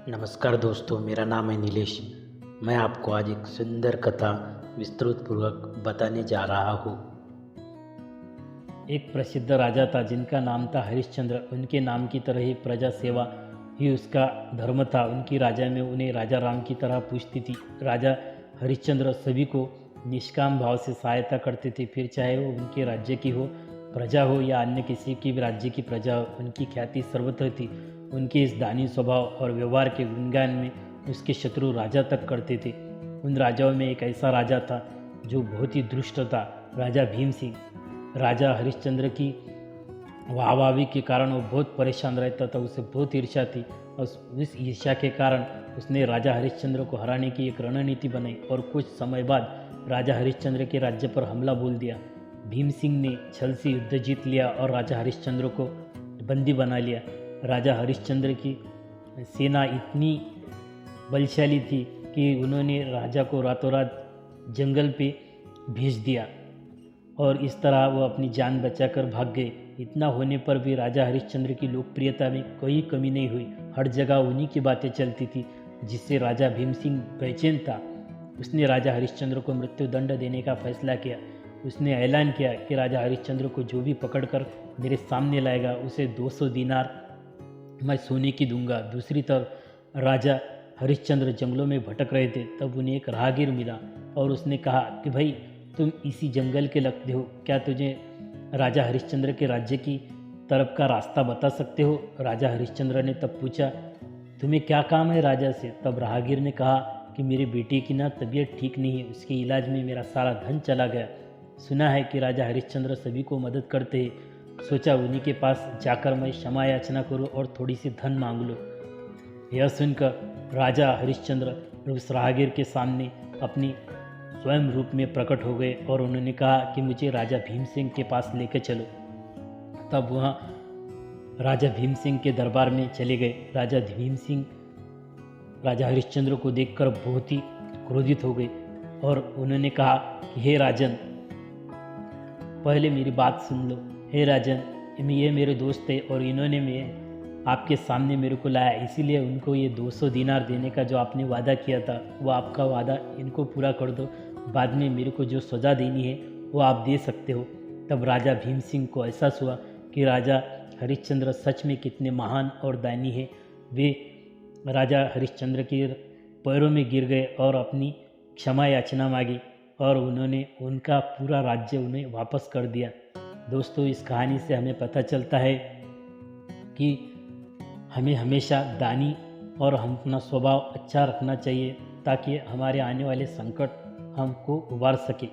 नमस्कार दोस्तों, मेरा नाम है नीलेश। मैं आपको आज एक सुंदर कथा विस्तृत पूर्वक बताने जा रहा हूँ। एक प्रसिद्ध राजा था जिनका नाम था हरिश्चंद्र। उनके नाम की तरह ही प्रजा सेवा ही उसका धर्म था। उनकी राजा में उन्हें राजा राम की तरह पूजती थी। राजा हरिश्चंद्र सभी को निष्काम भाव से सहायता करते थे, फिर चाहे वो उनके राज्य की हो प्रजा हो या अन्य किसी की भी राज्य की प्रजा हो। उनकी ख्याति सर्वत्र थी। उनके इस दानी स्वभाव और व्यवहार के गुणगान में उसके शत्रु राजा तक करते थे। उन राजाओं में एक ऐसा राजा था जो बहुत ही दुष्ट था, राजा भीम सिंह। राजा हरिश्चंद्र की वाहवाही के कारण वो बहुत परेशान रहता था, उसे बहुत ईर्ष्या थी। और उस ईर्ष्या के कारण उसने राजा हरिश्चंद्र को हराने की एक रणनीति बनाई और कुछ समय बाद राजा हरिश्चंद्र के राज्य पर हमला बोल दिया। भीम सिंह ने छल से युद्ध जीत लिया और राजा हरिश्चंद्र को बंदी बना लिया। राजा हरिश्चंद्र की सेना इतनी बलशाली थी कि उन्होंने राजा को रातों रात जंगल पे भेज दिया और इस तरह वो अपनी जान बचाकर भाग गए। इतना होने पर भी राजा हरिश्चंद्र की लोकप्रियता में कोई कमी नहीं हुई। हर जगह उन्हीं की बातें चलती थी, जिससे राजा भीम सिंह बेचैन था। उसने राजा हरिश्चंद्र को मृत्यु दंड देने का फैसला किया। उसने ऐलान किया कि राजा हरिश्चंद्र को जो भी पकड़कर मेरे सामने लाएगा उसे 200 दीनार मैं सोने की दूंगा। दूसरी तरफ राजा हरिश्चंद्र जंगलों में भटक रहे थे, तब उन्हें एक राहगीर मिला और उसने कहा कि भाई, तुम इसी जंगल के लगते हो, क्या तुझे राजा हरिश्चंद्र के राज्य की तरफ का रास्ता बता सकते हो? राजा हरिश्चंद्र ने तब पूछा, तुम्हें क्या काम है राजा से? तब राहगीर ने कहा कि मेरे बेटे की ना तबीयत ठीक नहीं है, उसके इलाज में मेरा सारा धन चला गया। सुना है कि राजा हरिश्चंद्र सभी को मदद करते हैं, सोचा उन्हीं के पास जाकर मैं क्षमा याचना करूँ और थोड़ी सी धन मांग लो। यह सुनकर राजा हरिश्चंद्र उस राहगीर के सामने अपनी स्वयं रूप में प्रकट हो गए और उन्होंने कहा कि मुझे राजा भीम सिंह के पास लेकर चलो। तब वहाँ राजा भीम सिंह के दरबार में चले गए। राजा भीम सिंह राजा हरिश्चंद्र को देखकर बहुत ही क्रोधित हो गए और उन्होंने कहा कि हे राजन, पहले मेरी बात सुन लो। हे राजन, ये मेरे दोस्त है और इन्होंने मैं आपके सामने मेरे को लाया, इसीलिए उनको ये 200 दीनार देने का जो आपने वादा किया था वो आपका वादा इनको पूरा कर दो। बाद में मेरे को जो सज़ा देनी है वो आप दे सकते हो। तब राजा भीम सिंह को एहसास हुआ कि राजा हरिश्चंद्र सच में कितने महान और दानी है। वे राजा हरिश्चंद्र के पैरों में गिर गए और अपनी क्षमा याचना मांगी और उन्होंने उनका पूरा राज्य उन्हें वापस कर दिया। दोस्तों, इस कहानी से हमें पता चलता है कि हमें हमेशा दानी और हम अपना स्वभाव अच्छा रखना चाहिए ताकि हमारे आने वाले संकट हमको उबार सके।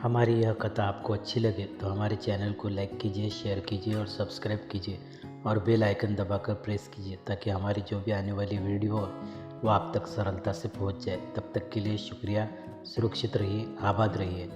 हमारी यह कथा आपको अच्छी लगे तो हमारे चैनल को लाइक कीजिए, शेयर कीजिए और सब्सक्राइब कीजिए और बेल आइकन दबाकर प्रेस कीजिए ताकि हमारी जो भी आने वाली वीडियो हो वो आप तक सरलता से पहुंच जाए। तब तक के लिए शुक्रिया। सुरक्षित रहिए, आबाद रहिए।